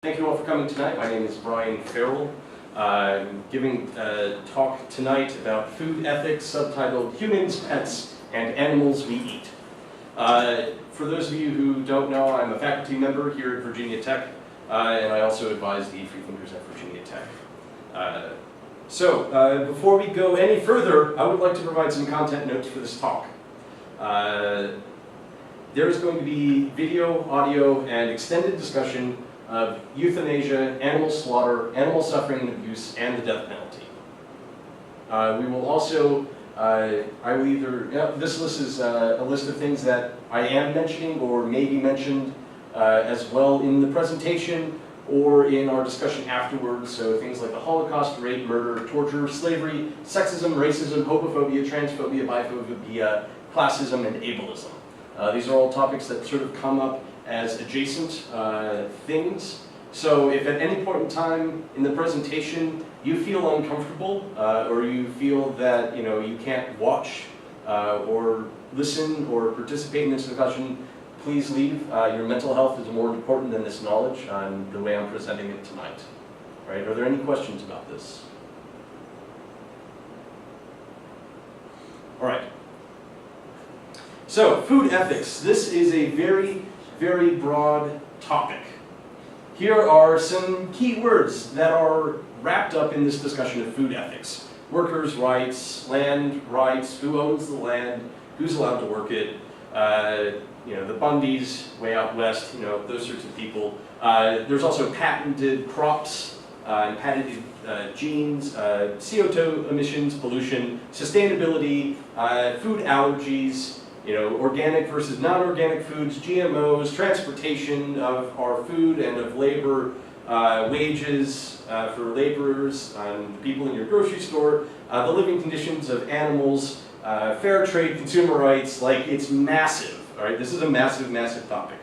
Thank you all for coming tonight. My name is Brian Farrell. I'm giving a talk tonight about food ethics, subtitled Humans, Pets, and Animals We Eat. For those of you who don't know, I'm a faculty member here at Virginia Tech, and I also advise the Freethinkers at Virginia Tech. Before we go any further, I would like to provide some content notes for this talk. There is going to be video, audio, and extended discussion of euthanasia, animal slaughter, animal suffering and abuse, and the death penalty. We will also, this list is a list of things that I am mentioning or may be mentioned as well in the presentation or in our discussion afterwards. So things like the Holocaust, rape, murder, torture, slavery, sexism, racism, homophobia, transphobia, biphobia, classism, and ableism. These are all topics that sort of come up as adjacent things. So if at any point in time in the presentation you feel uncomfortable or you feel that you can't watch or listen or participate in this discussion, please leave. Your mental health is more important than this knowledge and the way I'm presenting it tonight. Right? Are there any questions about this? All right. So, food ethics. This is a very broad topic. Here are some key words that are wrapped up in this discussion of food ethics. Workers' rights, land rights, who owns the land, who's allowed to work it, the Bundys way out west, those sorts of people. There's also patented crops and patented genes, CO2 emissions, pollution, sustainability, food allergies, organic versus non-organic foods, GMOs, transportation of our food and of labor, wages for laborers and people in your grocery store, the living conditions of animals, fair trade, consumer rights. It's massive, all right? This is a massive, massive topic.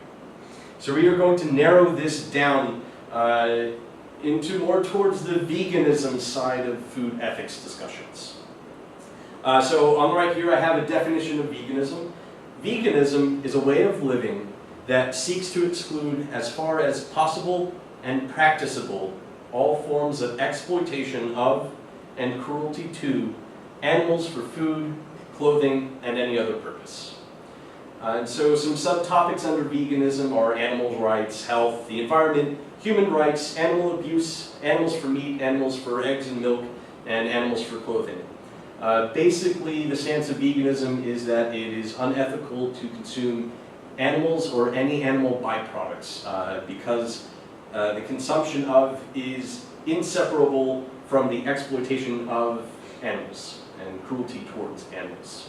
So we are going to narrow this down into more towards the veganism side of food ethics discussions. So on the right here I have a definition of veganism. Veganism is a way of living that seeks to exclude as far as possible and practicable all forms of exploitation of and cruelty to animals for food, clothing, and any other purpose. And so some subtopics under veganism are animal rights, health, the environment, human rights, animal abuse, animals for meat, animals for eggs and milk, and animals for clothing. Basically, the stance of veganism is that it is unethical to consume animals or any animal byproducts because the consumption of is inseparable from the exploitation of animals and cruelty towards animals.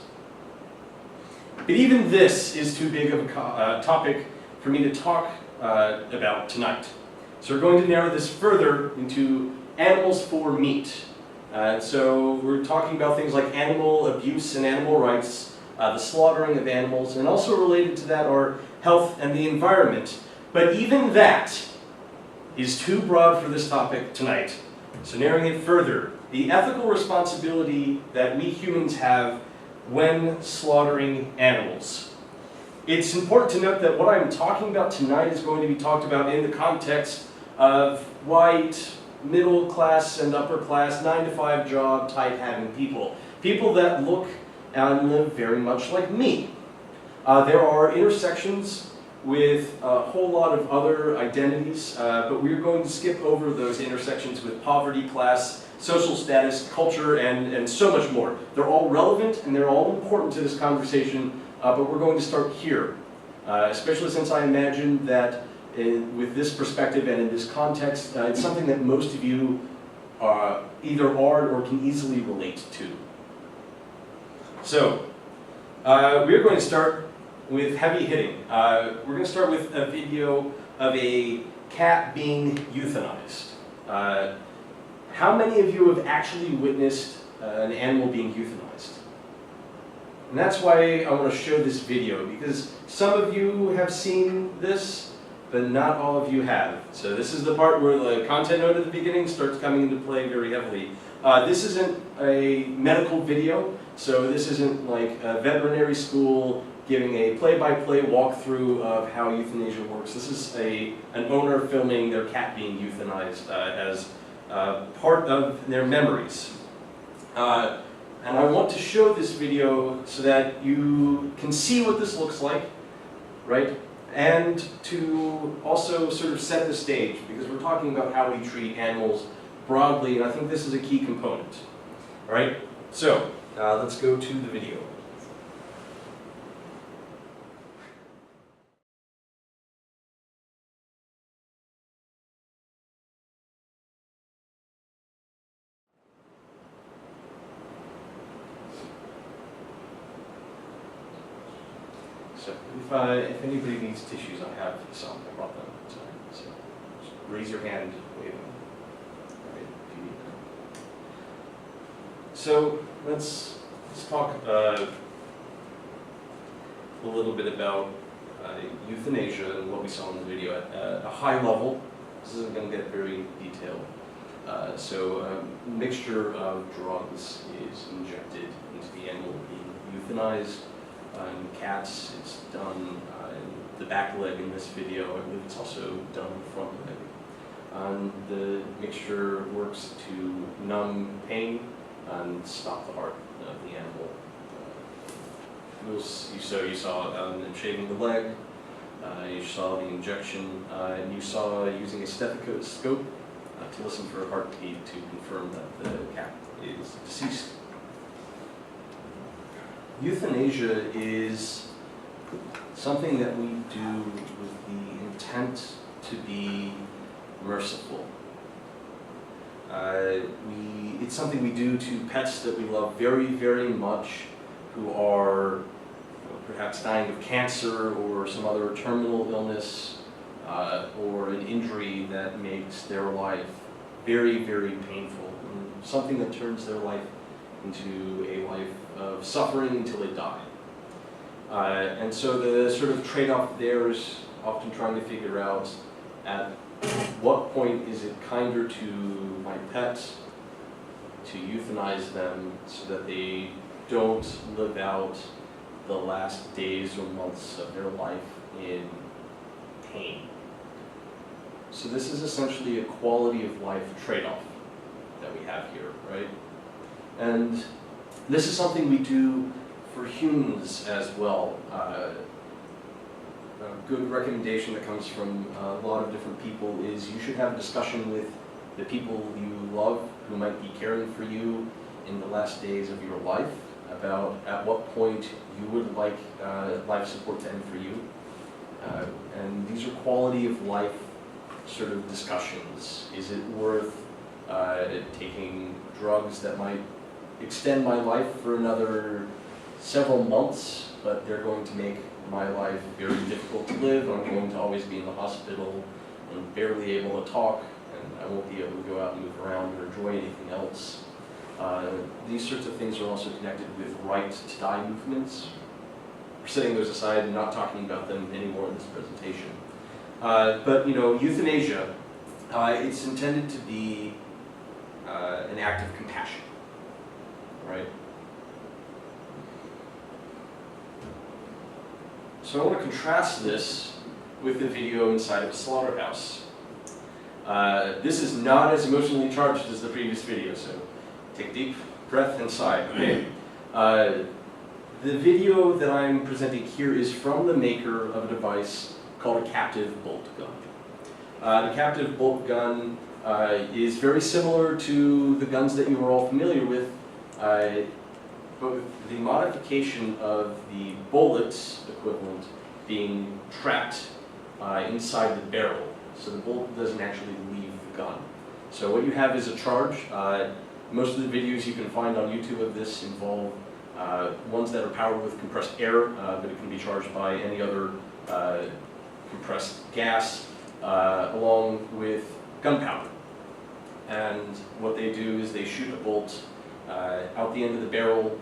But even this is too big of a topic for me to talk about tonight. So we're going to narrow this further into animals for meat. So we're talking about things like animal abuse and animal rights, the slaughtering of animals, and also related to that are health and the environment. But even that is too broad for this topic tonight. So narrowing it further, the ethical responsibility that we humans have when slaughtering animals. It's important to note that what I'm talking about tonight is going to be talked about in the context of white, middle class and upper class, 9-to-5 job type having people. People that look and live very much like me. There are intersections with a whole lot of other identities, but we're going to skip over those intersections with poverty, class, social status, culture, and so much more. They're all relevant and they're all important to this conversation, but we're going to start here, especially since I imagine that with this perspective and in this context, it's something that most of you either are or can easily relate to. So, we're going to start with heavy hitting. We're going to start with a video of a cat being euthanized. How many of you have actually witnessed an animal being euthanized? And that's why I want to show this video, because some of you have seen this, but not all of you have. So this is the part where the content note at the beginning starts coming into play very heavily. This isn't a medical video, so this isn't like a veterinary school giving a play-by-play walkthrough of how euthanasia works. This is an owner filming their cat being euthanized as part of their memories. And I want to show this video so that you can see what this looks like, right? And to also sort of set the stage, because we're talking about how we treat animals broadly, and I think this is a key component. All right? So, let's go to the video. So if anybody needs tissues, I have some. I brought them. So just raise your hand, wave them. Right, if you need them. So let's talk a little bit about euthanasia and what we saw in the video at a high level. This isn't going to get very detailed. So a mixture of drugs is injected into the animal being euthanized. In cats, it's done in the back leg in this video. I believe it's also done in the front leg. The mixture works to numb pain and stop the heart of the animal. You saw them shaving the leg. You saw the injection, and you saw using a stethoscope to listen for a heartbeat to confirm that the cat is deceased. Euthanasia is something that we do with the intent to be merciful. It's something we do to pets that we love very, very much, who are perhaps dying of cancer or some other terminal illness or an injury that makes their life very, very painful, and something that turns their life into a life of suffering until they die. And so the sort of trade-off there is often trying to figure out at what point is it kinder to my pet to euthanize them so that they don't live out the last days or months of their life in pain. So this is essentially a quality of life trade-off that we have here, right? And this is something we do for humans as well. A good recommendation that comes from a lot of different people is you should have a discussion with the people you love who might be caring for you in the last days of your life about at what point you would like life support to end for you. And these are quality of life sort of discussions. Is it worth taking drugs that might extend my life for another several months, but they're going to make my life very difficult to live? I'm going to always be in the hospital and barely able to talk, and I won't be able to go out and move around or enjoy anything else. These sorts of things are also connected with right to die movements. We're setting those aside and not talking about them anymore in this presentation. But euthanasia, it's intended to be an act of compassion, right? So I want to contrast this with the video inside of a slaughterhouse. This is not as emotionally charged as the previous video, so take a deep breath and sigh. Okay. The video that I'm presenting here is from the maker of a device called a captive bolt gun. The captive bolt gun is very similar to the guns that you are all familiar with, but with the modification of the bullet equivalent being trapped inside the barrel, so the bullet doesn't actually leave the gun. So what you have is a charge. Most of the videos you can find on YouTube of this involve ones that are powered with compressed air, but it can be charged by any other compressed gas, along with gunpowder. And what they do is they shoot a bolt out the end of the barrel,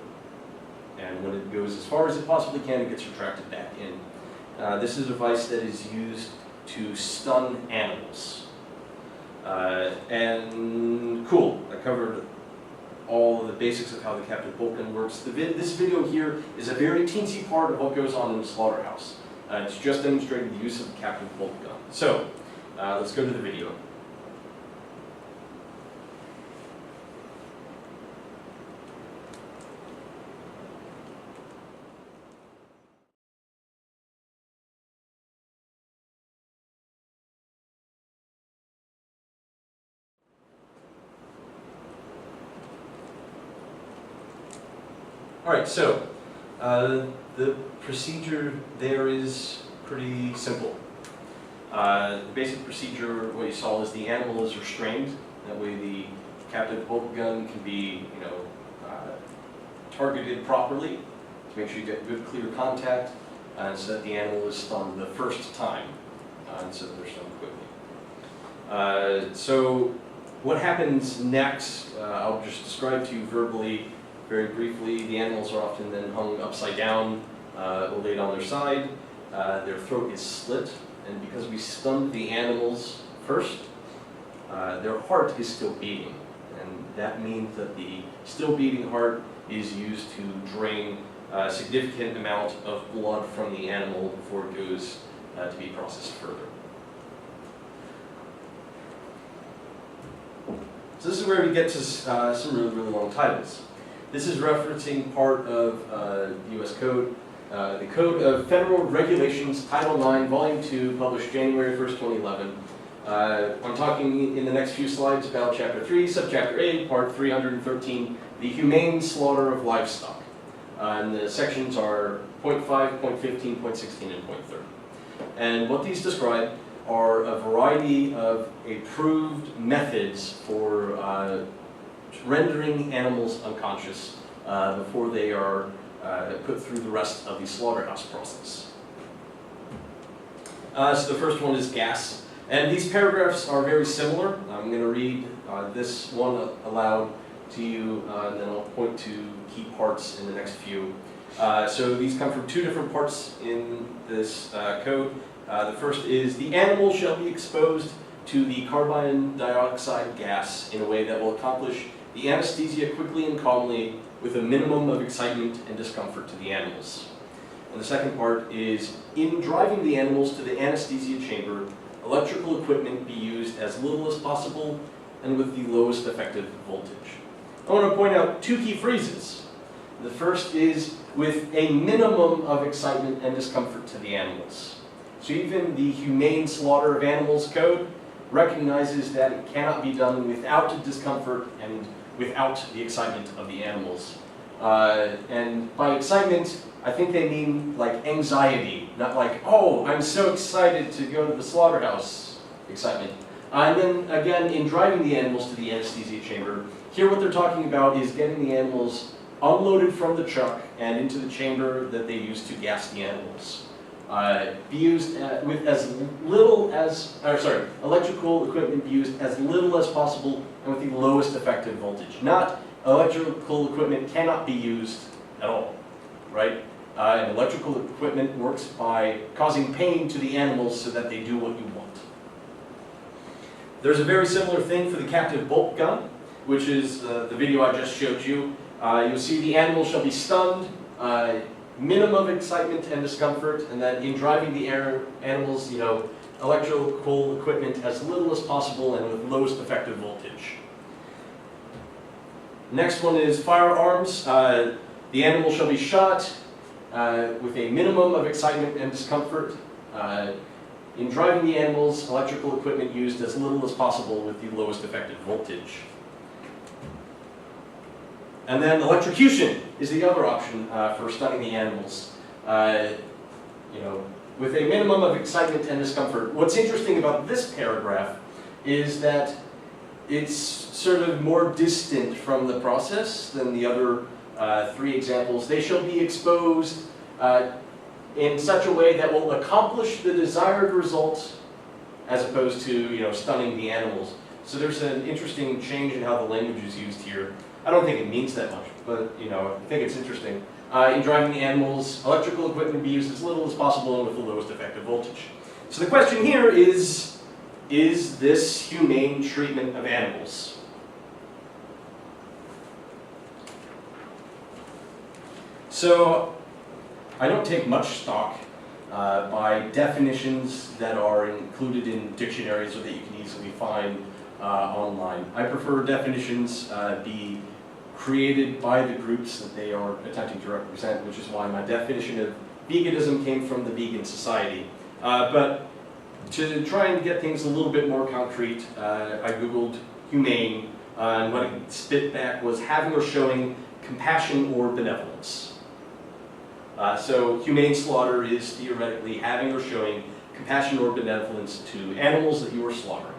and when it goes as far as it possibly can, it gets retracted back in. This is a device that is used to stun animals. And cool, I covered all of the basics of how the captive bolt gun works. This video here is a very teensy part of what goes on in the slaughterhouse. It's just demonstrating the use of the captive bolt gun. So, let's go to the video. Alright, so the procedure there is pretty simple. The basic procedure, what you saw is the animal is restrained. That way the captive bolt gun can be, targeted properly to make sure you get good, clear contact, so that the animal is stunned the first time, and so that they're stunned quickly. So what happens next, I'll just describe to you verbally. Very briefly, the animals are often then hung upside down or laid on their side. Their throat is slit, and because we stunned the animals first, their heart is still beating. And that means that the still beating heart is used to drain a significant amount of blood from the animal before it goes to be processed further. So this is where we get to some really, really long titles. This is referencing part of the U.S. Code, the Code of Federal Regulations, Title IX, Volume 2, published January 1st, 2011. I'm talking in the next few slides about Chapter 3, Subchapter 8, Part 313, the humane slaughter of livestock. And the sections are point 5, point 15, point 16, and point 30. And what these describe are a variety of approved methods for rendering animals unconscious before they are put through the rest of the slaughterhouse process. So the first one is gas. And these paragraphs are very similar. I'm going to read this one aloud to you, and then I'll point to key parts in the next few. So these come from two different parts in this code. The first is, the animal shall be exposed to the carbon dioxide gas in a way that will accomplish the anesthesia quickly and calmly with a minimum of excitement and discomfort to the animals. And the second part is, in driving the animals to the anesthesia chamber, electrical equipment be used as little as possible and with the lowest effective voltage. I want to point out two key phrases. The first is, with a minimum of excitement and discomfort to the animals. So even the Humane Slaughter of Animals Code recognizes that it cannot be done without the discomfort and without the excitement of the animals. And by excitement, I think they mean like anxiety, not like, oh, I'm so excited to go to the slaughterhouse excitement. And then again, in driving the animals to the anesthesia chamber, here what they're talking about is getting the animals unloaded from the truck and into the chamber that they use to gas the animals. Be used with as little as, electrical equipment be used as little as possible and with the lowest effective voltage. Not electrical equipment cannot be used at all, right? And electrical equipment works by causing pain to the animals so that they do what you want. There's a very similar thing for the captive bolt gun, which is the video I just showed you. You'll see the animal shall be stunned, minimum excitement and discomfort, and that in driving the animals, electrical equipment as little as possible and with lowest effective voltage. Next one is firearms. The animal shall be shot with a minimum of excitement and discomfort. In driving the animals, electrical equipment used as little as possible with the lowest effective voltage. And then electrocution is the other option for stunning the animals. With a minimum of excitement and discomfort. What's interesting about this paragraph is that it's sort of more distant from the process than the other three examples. They shall be exposed in such a way that will accomplish the desired result, as opposed to stunning the animals. So there's an interesting change in how the language is used here. I don't think it means that much, but I think it's interesting. In driving the animals, electrical equipment be used as little as possible and with the lowest effective voltage. So the question here is this humane treatment of animals? So I don't take much stock by definitions that are included in dictionaries or that you can easily find online. I prefer definitions be created by the groups that they are attempting to represent, which is why my definition of veganism came from the Vegan Society. But to try and get things a little bit more concrete, I Googled humane, and what it spit back was having or showing compassion or benevolence. So humane slaughter is theoretically having or showing compassion or benevolence to animals that you are slaughtering.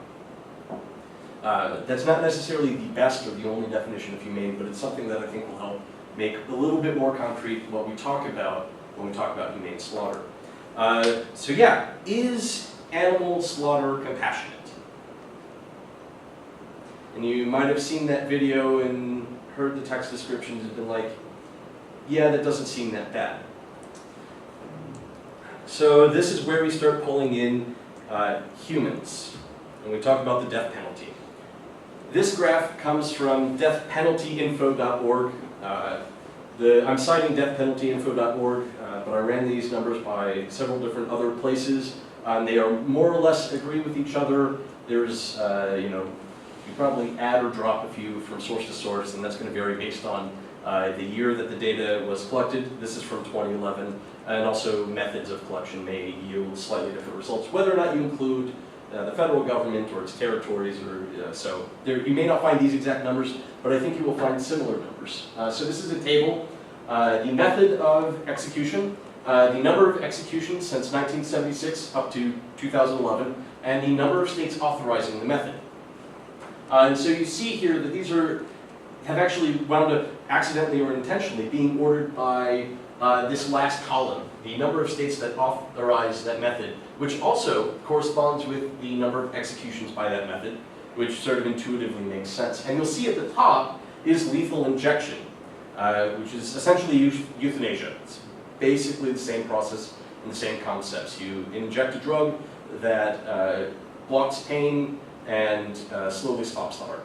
That's not necessarily the best or the only definition of humane, but it's something that I think will help make a little bit more concrete what we talk about when we talk about humane slaughter. So yeah, is animal slaughter compassionate? And you might have seen that video and heard the text descriptions and been like, yeah, that doesn't seem that bad. So this is where we start pulling in humans, and we talk about the death penalty. This graph comes from deathpenaltyinfo.org. I'm citing deathpenaltyinfo.org, but I ran these numbers by several different other places, and they are more or less agree with each other. There's, you probably add or drop a few from source to source, and that's going to vary based on the year that the data was collected. This is from 2011, and also methods of collection may yield slightly different results, whether or not you include the federal government or its territories, or so. You may not find these exact numbers, but I think you will find similar numbers. So this is a table, the method of execution, the number of executions since 1976 up to 2011, and the number of states authorizing the method. And so you see here that these have actually wound up accidentally or intentionally being ordered by this last column, the number of states that authorize that method, which also corresponds with the number of executions by that method, which sort of intuitively makes sense. And you'll see at the top is lethal injection, which is essentially euthanasia. It's basically the same process and the same concepts. You inject a drug that blocks pain and slowly stops the heart.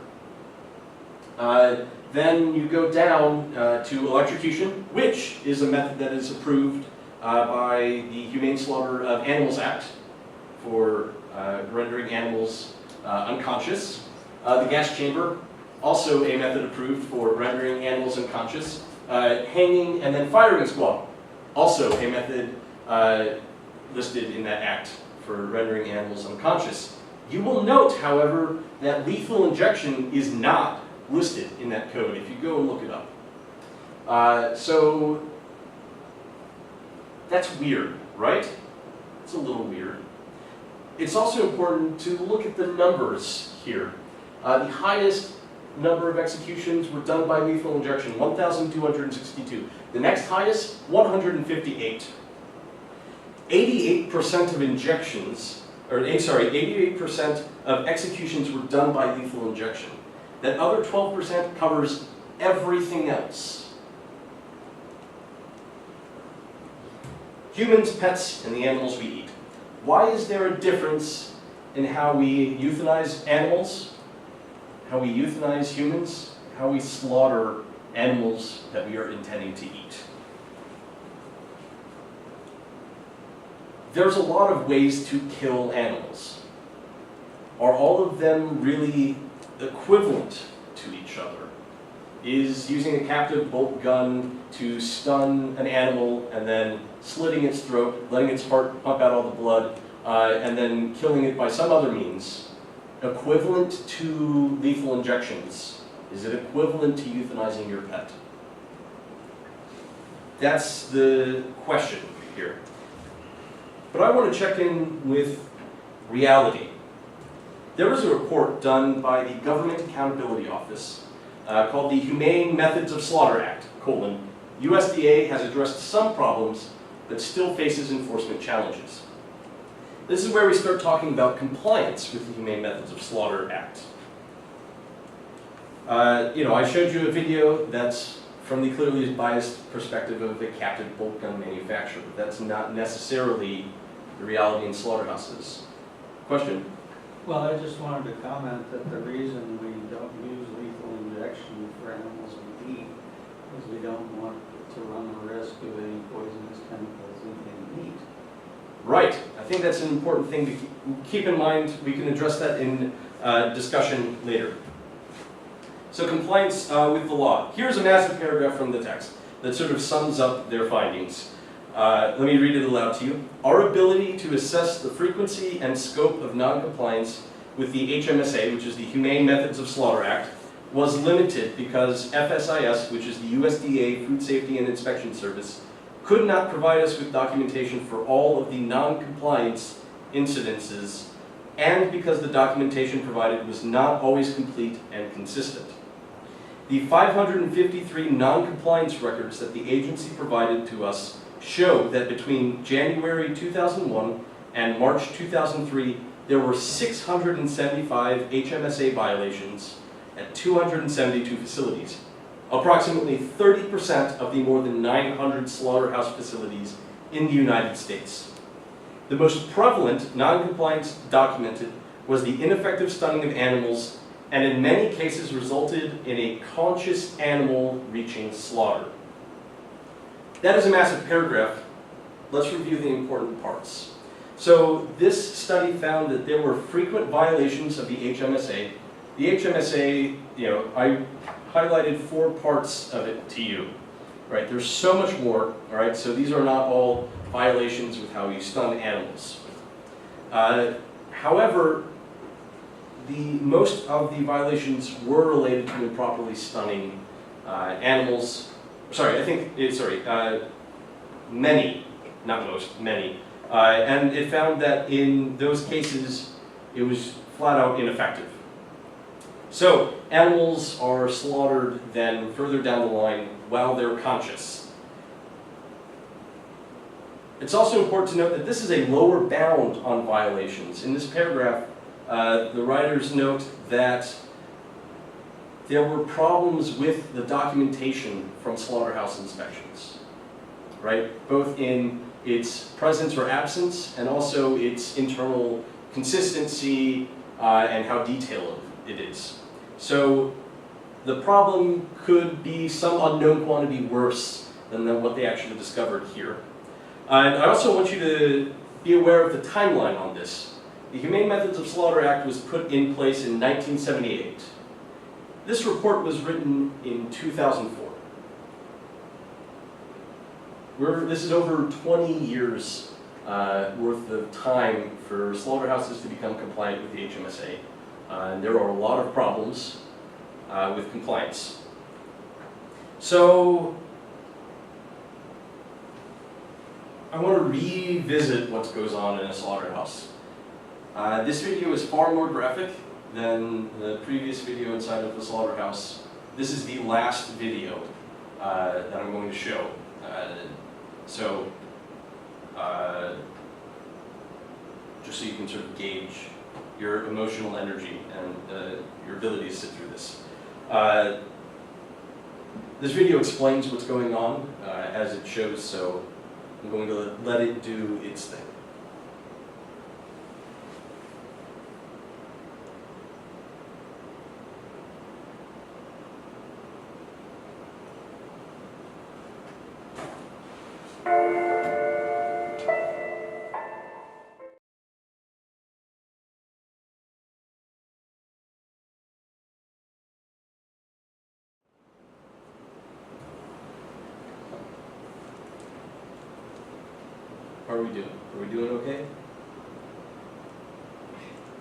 Then you go down to electrocution, which is a method that is approved by the Humane Slaughter of Animals Act for rendering animals unconscious. The gas chamber, also a method approved for rendering animals unconscious. Hanging and then firing squad, also a method listed in that act for rendering animals unconscious. You will note, however, that lethal injection is not listed in that code if you go and look it up. So that's weird, right? It's a little weird. It's also important to look at the numbers here. The highest number of executions were done by lethal injection, 1,262. The next highest, 158. 88% of injections, 88% of executions were done by lethal injection. That other 12% covers everything else. Humans, pets, and the animals we eat. Why is there a difference in how we euthanize animals, how we euthanize humans, how we slaughter animals that we are intending to eat? There's a lot of ways to kill animals. Are all of them really equivalent to each other? Is using a captive bolt gun to stun an animal and then slitting its throat, letting its heart pump out all the blood, and then killing it by some other means equivalent to lethal injections? Is it equivalent to euthanizing your pet? That's the question here. But I want to check in with reality. There was a report done by the Government Accountability Office called the Humane Methods of Slaughter Act, USDA has addressed some problems but still faces enforcement challenges. This is where we start talking about compliance with the Humane Methods of Slaughter Act. I showed you a video that's from the clearly biased perspective of a captive bolt gun manufacturer, but that's not necessarily the reality in slaughterhouses. Question? Well, I just wanted to comment that the reason we don't use lethal injection for animals we eat is we don't want to run the risk of any poisonous chemicals in meat. Right. I think that's an important thing to keep in mind. We can address that in discussion later. So compliance with the law. Here's a massive paragraph from the text that sort of sums up their findings. Let me read it aloud to you. Our ability to assess the frequency and scope of non-compliance with the HMSA, which is the Humane Methods of Slaughter Act, was limited because FSIS, which is the USDA Food Safety and Inspection Service, could not provide us with documentation for all of the non-compliance incidences, and because the documentation provided was not always complete and consistent. The 553 non-compliance records that the agency provided to us show that between January 2001 and March 2003, there were 675 HMSA violations at 272 facilities, approximately 30% of the more than 900 slaughterhouse facilities in the United States. The most prevalent non-compliance documented was the ineffective stunning of animals, and in many cases resulted in a conscious animal reaching slaughter. That is a massive paragraph. Let's review the important parts. So this study found that there were frequent violations of the HMSA. The HMSA, I highlighted 4 parts of it to you, right? There's so much more, all right? So these are not all violations with how you stun animals. However, most of the violations were related to improperly stunning animals. Many, not most, many. And it found that in those cases, it was flat out ineffective. So animals are slaughtered then further down the line while they're conscious. It's also important to note that this is a lower bound on violations. In this paragraph, the writers note that there were problems with the documentation from slaughterhouse inspections, right? Both in its presence or absence, and also its internal consistency and how detailed it is. So the problem could be some unknown quantity worse than what they actually discovered here. And I also want you to be aware of the timeline on this. The Humane Methods of Slaughter Act was put in place in 1978. This report was written in 2004. This is over 20 years worth of time for slaughterhouses to become compliant with the HMSA. And there are a lot of problems with compliance. So I want to revisit what goes on in a slaughterhouse. This video is far more graphic than the previous video inside of the slaughterhouse. This is the last video that I'm going to show. Just so you can sort of gauge your emotional energy and your ability to sit through this. This video explains what's going on as it shows, so I'm going to let it do its thing. How are we doing? Are we doing okay?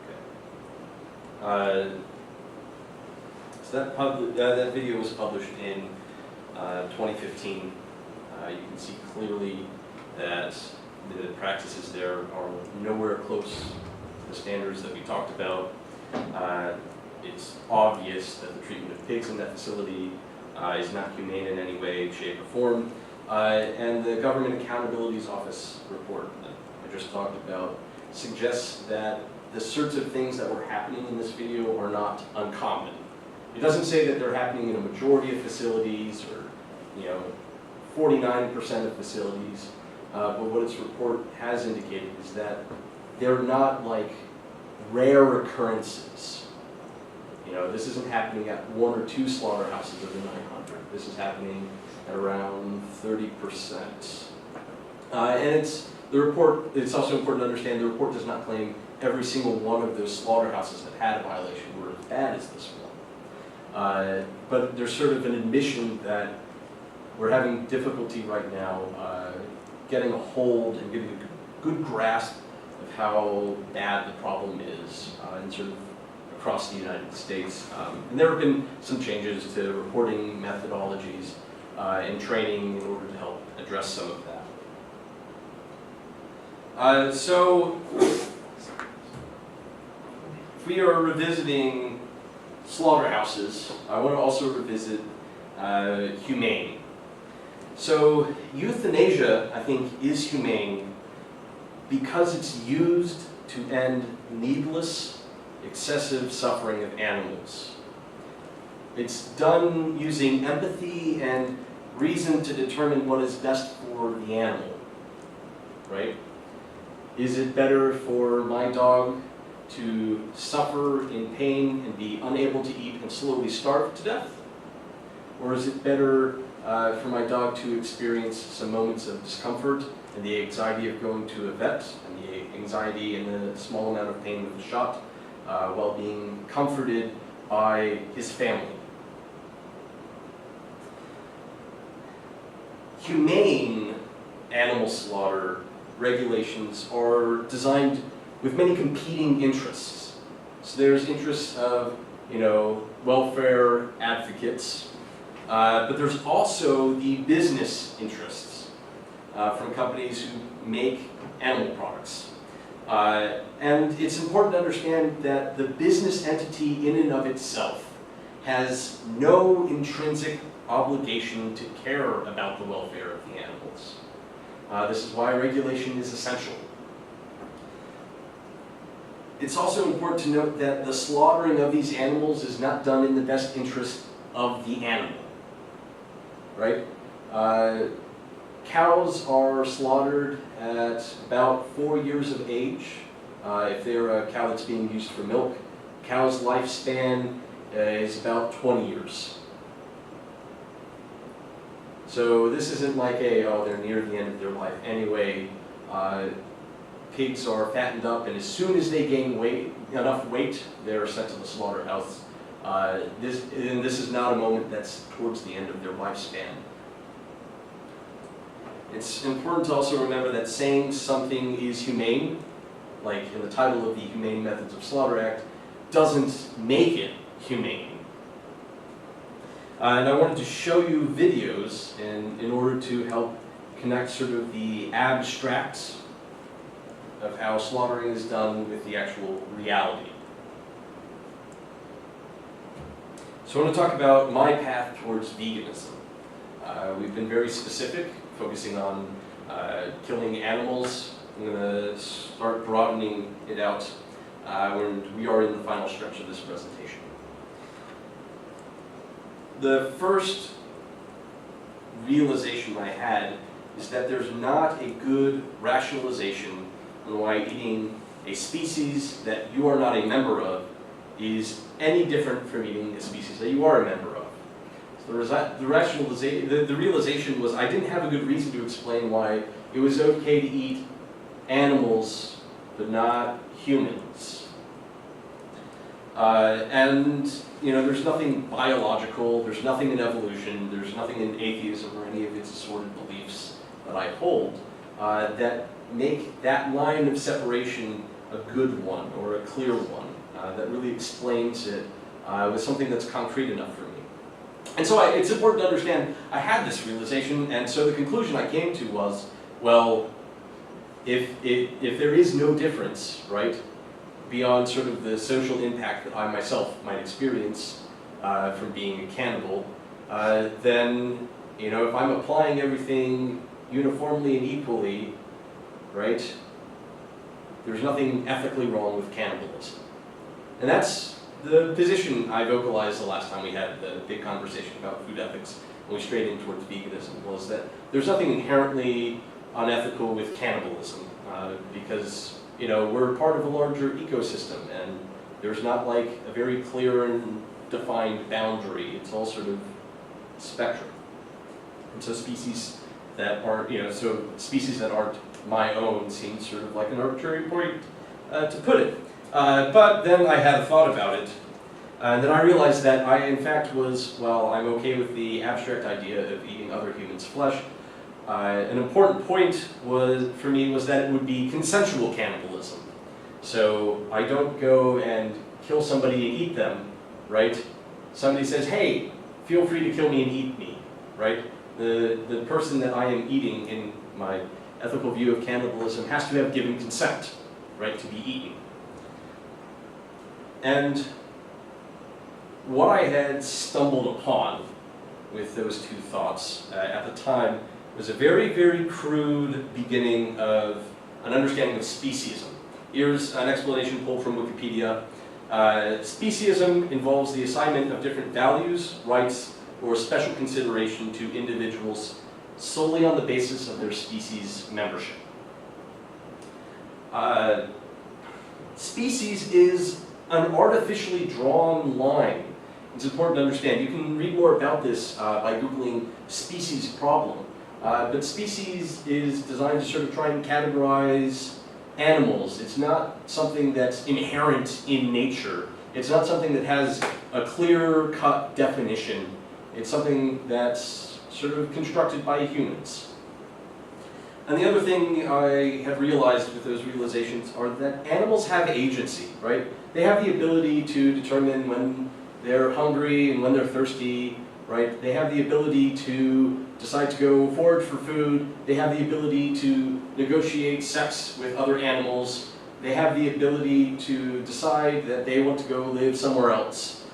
Okay. So that video was published in 2015. You can see clearly that the practices there are nowhere close to the standards that we talked about. It's obvious that the treatment of pigs in that facility is not humane in any way, shape, or form. And the Government Accountability Office report that I just talked about suggests that the sorts of things that were happening in this video are not uncommon. It doesn't say that they're happening in a majority of facilities or 49% of facilities, but what its report has indicated is that they're not like rare occurrences. this isn't happening at 1 or 2 slaughterhouses of the 900. This is happening at around 30%. And it's also important to understand the report does not claim every single one of those slaughterhouses that had a violation were as bad as this one. But there's sort of an admission that we're having difficulty right now getting a hold and getting a good grasp of how bad the problem is and sort of across the United States. And there have been some changes to reporting methodologies and training in order to help address some of that. So if we are revisiting slaughterhouses, I want to also revisit humane. So euthanasia, I think, is humane because it's used to end needless, excessive suffering of animals. It's done using empathy and reason to determine what is best for the animal, right? Is it better for my dog to suffer in pain and be unable to eat and slowly starve to death? Or is it better for my dog to experience some moments of discomfort and the anxiety of going to a vet and the anxiety and the small amount of pain with the shot while being comforted by his family? Humane animal slaughter regulations are designed with many competing interests. So there's interests of, welfare advocates, but there's also the business interests from companies who make animal products. And it's important to understand that the business entity in and of itself has no intrinsic obligation to care about the welfare of the animals. This is why regulation is essential. It's also important to note that the slaughtering of these animals is not done in the best interest of the animal, right? Cows are slaughtered at about 4 years of age. If they're a cow that's being used for milk, cow's lifespan is about 20 years. So this isn't like they're near the end of their life anyway. Pigs are fattened up, and as soon as they gain enough weight, they're sent to the slaughterhouse. This is not a moment that's towards the end of their lifespan. It's important to also remember that saying something is humane, like in the title of the Humane Methods of Slaughter Act, doesn't make it humane. And I wanted to show you videos in order to help connect sort of the abstract of how slaughtering is done with the actual reality. So I want to talk about my path towards veganism. We've been very specific, focusing on killing animals. I'm going to start broadening it out when we are in the final stretch of this presentation. The first realization I had is that there's not a good rationalization on why eating a species that you are not a member of is any different from eating a species that you are a member of. So the realization was I didn't have a good reason to explain why it was okay to eat animals but not humans. There's nothing biological, there's nothing in evolution, there's nothing in atheism or any of its assorted beliefs that I hold that make that line of separation a good one or a clear one that really explains it with something that's concrete enough for me. And so it's important to understand I had this realization, and so the conclusion I came to was, well, if there is no difference, right, beyond sort of the social impact that I myself might experience from being a cannibal, then, if I'm applying everything uniformly and equally, right, there's nothing ethically wrong with cannibalism. And that's the position I vocalized the last time we had the big conversation about food ethics when we strayed in towards veganism, was that there's nothing inherently unethical with cannibalism because, we're part of a larger ecosystem, and There's not like a very clear and defined boundary. It's all sort of spectrum. And so species that aren't, species that aren't my own seem sort of like an arbitrary point to put it. But then I had a thought about it. And then I realized that I, in fact, I'm okay with the abstract idea of eating other humans' flesh. An important point for me was that it would be consensual cannibalism. So I don't go and kill somebody and eat them, right? Somebody says, hey, feel free to kill me and eat me, right? The person that I am eating in my ethical view of cannibalism has to have given consent, right, to be eaten. And what I had stumbled upon with those two thoughts at the time was a very, very crude beginning of an understanding of speciesism. Here's an explanation pulled from Wikipedia. Speciesism involves the assignment of different values, rights, or special consideration to individuals solely on the basis of their species membership. Species is an artificially drawn line. It's important to understand. You can read more about this by Googling species problem. But species is designed to sort of try and categorize animals. It's not something that's inherent in nature. It's not something that has a clear-cut definition. It's something that's sort of constructed by humans. And the other thing I have realized with those realizations are that animals have agency, right? They have the ability to determine when they're hungry and when they're thirsty, right? They have the ability to decide to go forage for food. They have the ability to negotiate sex with other animals. They have the ability to decide that they want to go live somewhere else.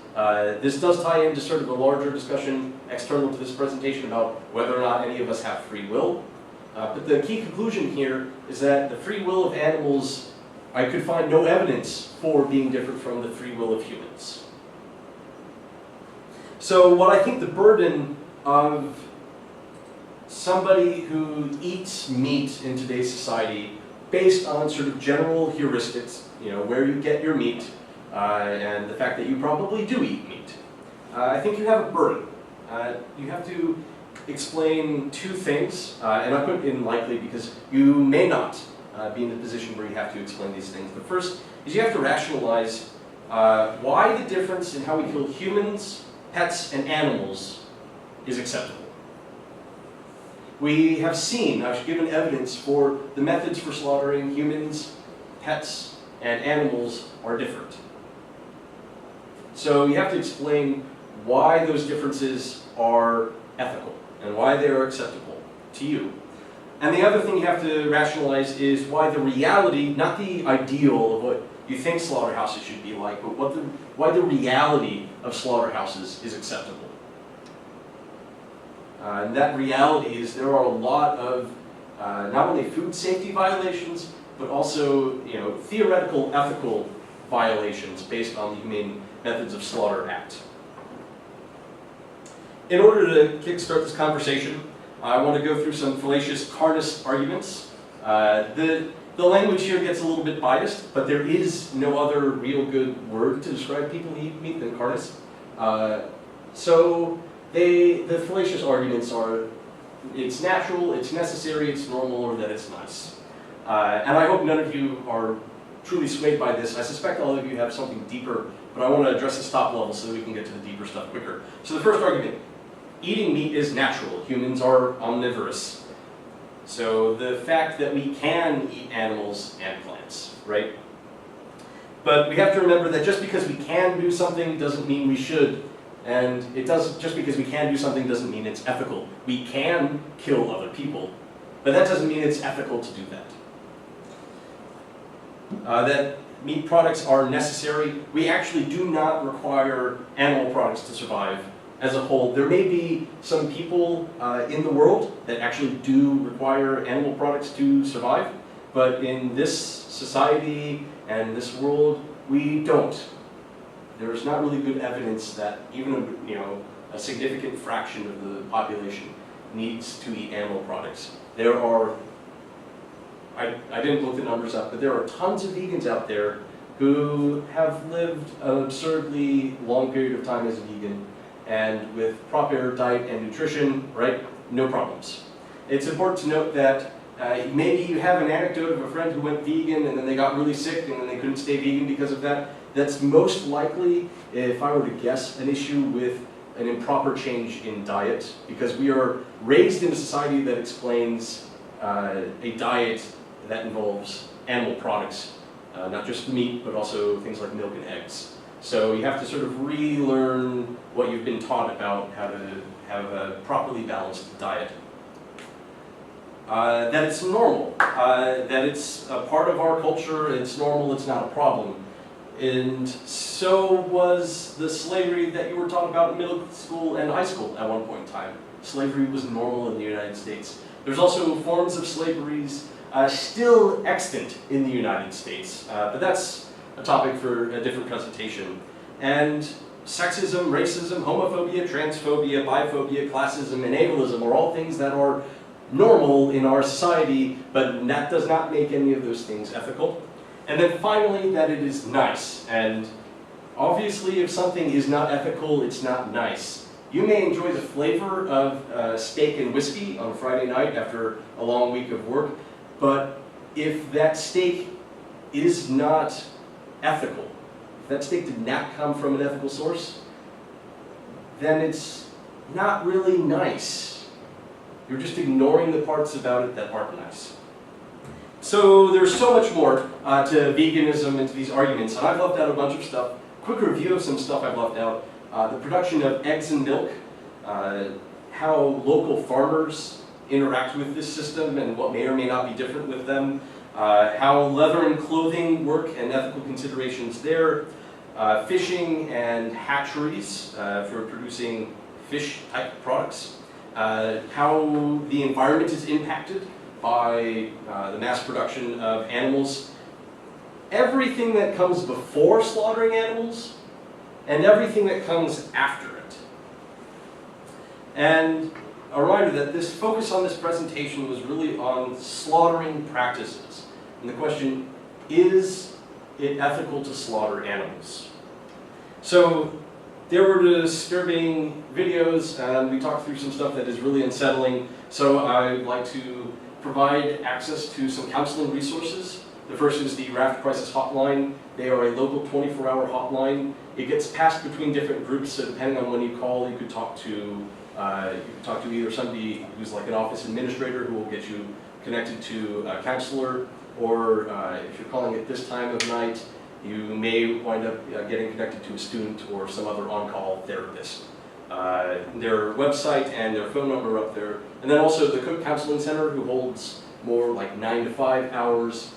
This does tie into sort of a larger discussion external to this presentation about whether or not any of us have free will. But the key conclusion here is that the free will of animals, I could find no evidence for being different from the free will of humans. So what I think the burden of somebody who eats meat in today's society, based on sort of general heuristics, where you get your meat, and the fact that you probably do eat meat, I think you have a burden. You have to explain two things, and I put in likely because you may not be in the position where you have to explain these things. The first is you have to rationalize why the difference in how we kill humans, pets, and animals is acceptable. We have seen, I've given evidence for the methods for slaughtering humans, pets, and animals are different. So you have to explain why those differences are ethical and why they are acceptable to you. And the other thing you have to rationalize is why the reality, not the ideal of what you think slaughterhouses should be like, but why the reality of slaughterhouses is acceptable. And that reality is there are a lot of not only food safety violations, but also theoretical ethical violations based on the Humane Methods of Slaughter Act. In order to kickstart this conversation, I want to go through some fallacious carnist arguments. The language here gets a little bit biased, but there is no other real good word to describe people who eat meat than carnist. So the fallacious arguments are it's natural, it's necessary, it's normal, or that it's nice. And I hope none of you are truly swayed by this. I suspect all of you have something deeper, but I want to address this top level so that we can get to the deeper stuff quicker. So the first argument, eating meat is natural. Humans are omnivorous. So the fact that we can eat animals and plants, right? But we have to remember that just because we can do something doesn't mean we should. And just because we can do something doesn't mean it's ethical. We can kill other people, but that doesn't mean it's ethical to do that. That meat products are necessary. We actually do not require animal products to survive as a whole. There may be some people in the world that actually do require animal products to survive, but in this society and this world, we don't. There is not really good evidence that even a significant fraction of the population needs to eat animal products. There are, I didn't look the numbers up, but there are tons of vegans out there who have lived an absurdly long period of time as a vegan, and with proper diet and nutrition, right, no problems. It's important to note that maybe you have an anecdote of a friend who went vegan and then they got really sick and then they couldn't stay vegan because of that. That's most likely, if I were to guess, an issue with an improper change in diet, because we are raised in a society that explains a diet that involves animal products, not just meat, but also things like milk and eggs. So you have to sort of relearn what you've been taught about how to have a properly balanced diet. That it's normal, that it's a part of our culture, it's normal, it's not a problem. And so was the slavery that you were taught about in middle school and high school at one point in time. Slavery was normal in the United States. There's also forms of slaveries still extant in the United States, but that's a topic for a different presentation. And sexism, racism, homophobia, transphobia, biphobia, classism, and ableism are all things that are normal in our society, but that does not make any of those things ethical. And then finally, that it is nice. And obviously, if something is not ethical, it's not nice. You may enjoy the flavor of steak and whiskey on a Friday night after a long week of work, but if that steak is not ethical, if that steak did not come from an ethical source, then it's not really nice. You're just ignoring the parts about it that aren't nice. So there's so much more to veganism and to these arguments, and I've left out a bunch of stuff. Quick review of some stuff I've left out. The production of eggs and milk, how local farmers interact with this system and what may or may not be different with them, how leather and clothing work and ethical considerations there, fishing and hatcheries for producing fish-type products, how the environment is impacted by the mass production of animals, everything that comes before slaughtering animals, and everything that comes after it. And a reminder that this focus on this presentation was really on slaughtering practices. And the question, is it ethical to slaughter animals? So there were disturbing videos, and we talked through some stuff that is really unsettling. So I'd like to provide access to some counseling resources. The first is the Raft Crisis Hotline. They are a local 24-hour hotline. It gets passed between different groups, so depending on when you call, you could talk to either somebody who's like an office administrator who will get you connected to a counselor, or if you're calling at this time of night, you may wind up getting connected to a student or some other on-call therapist. Their website and their phone number are up there. And then also the Cook Counseling Center, who holds more like 9 to 5 hours.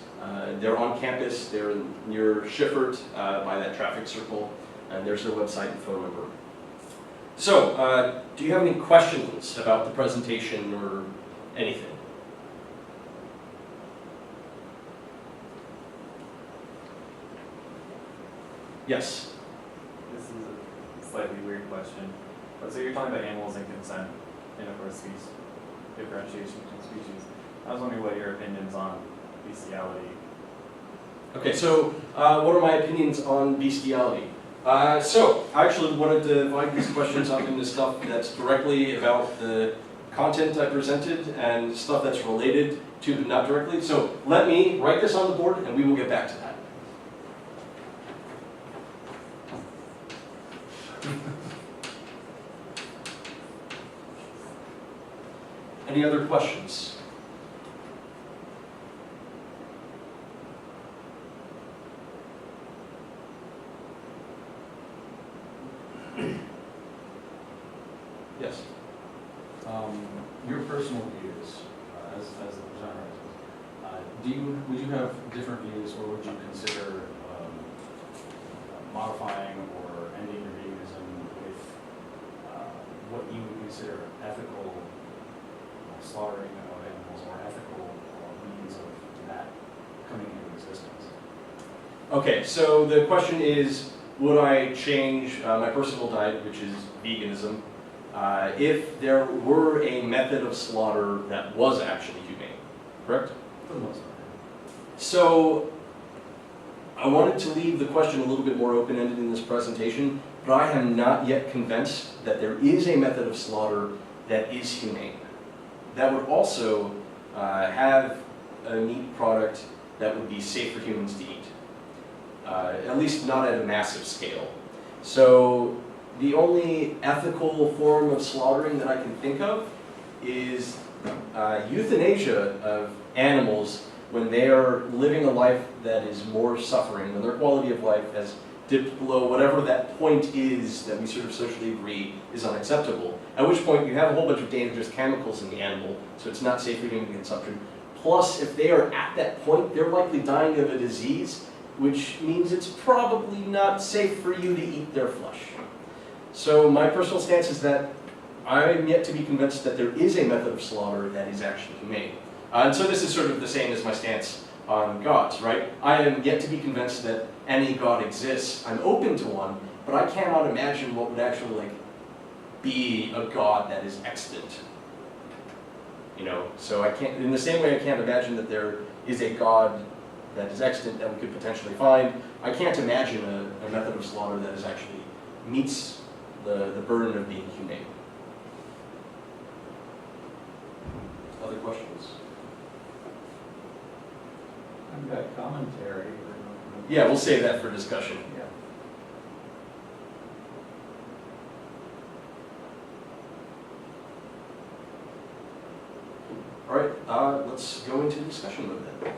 They're on campus, they're near Shifford by that traffic circle, and there's their website and phone number. So, do you have any questions about the presentation or anything? Yes? This is a slightly weird question. But so you're talking about animals and consent, and of course differentiation between species. I was wondering what your opinions on bestiality. Okay, so what are my opinions on bestiality? So I actually wanted to divide these questions up into stuff that's directly about the content I presented and stuff that's related to but not directly. So let me write this on the board and we will get back to that. Any other questions? Yes. Your personal views as the presenter, would you have different views, or would you consider modifying or ending your veganism with what you would consider ethical slaughtering of animals or ethical means of that coming into existence? Okay, so the question is, would I change my personal diet, which is veganism, if there were a method of slaughter that was actually humane, correct? For the most part. So, I wanted to leave the question a little bit more open-ended in this presentation, but I am not yet convinced that there is a method of slaughter that is humane. That would also have a meat product that would be safe for humans to eat. At least not at a massive scale. So the only ethical form of slaughtering that I can think of is euthanasia of animals when they are living a life that is more suffering, when their quality of life has dipped below whatever that point is that we sort of socially agree is unacceptable. At which point you have a whole bunch of dangerous chemicals in the animal, so it's not safe for human consumption. Plus, if they are at that point, they're likely dying of a disease, which means it's probably not safe for you to eat their flesh. So my personal stance is that I'm yet to be convinced that there is a method of slaughter that is actually humane. And so this is sort of the same as my stance on gods, right? I am yet to be convinced that any god exists. I'm open to one, but I cannot imagine what would actually be a god that is extant. You know, so I can't, in the same way I can't imagine that there is a god that is extant that we could potentially find, I can't imagine a method of slaughter that is actually meets the burden of being humane. Other questions? I've got commentary. Yeah, we'll save that for discussion. Yeah. All right, let's go into discussion mode then.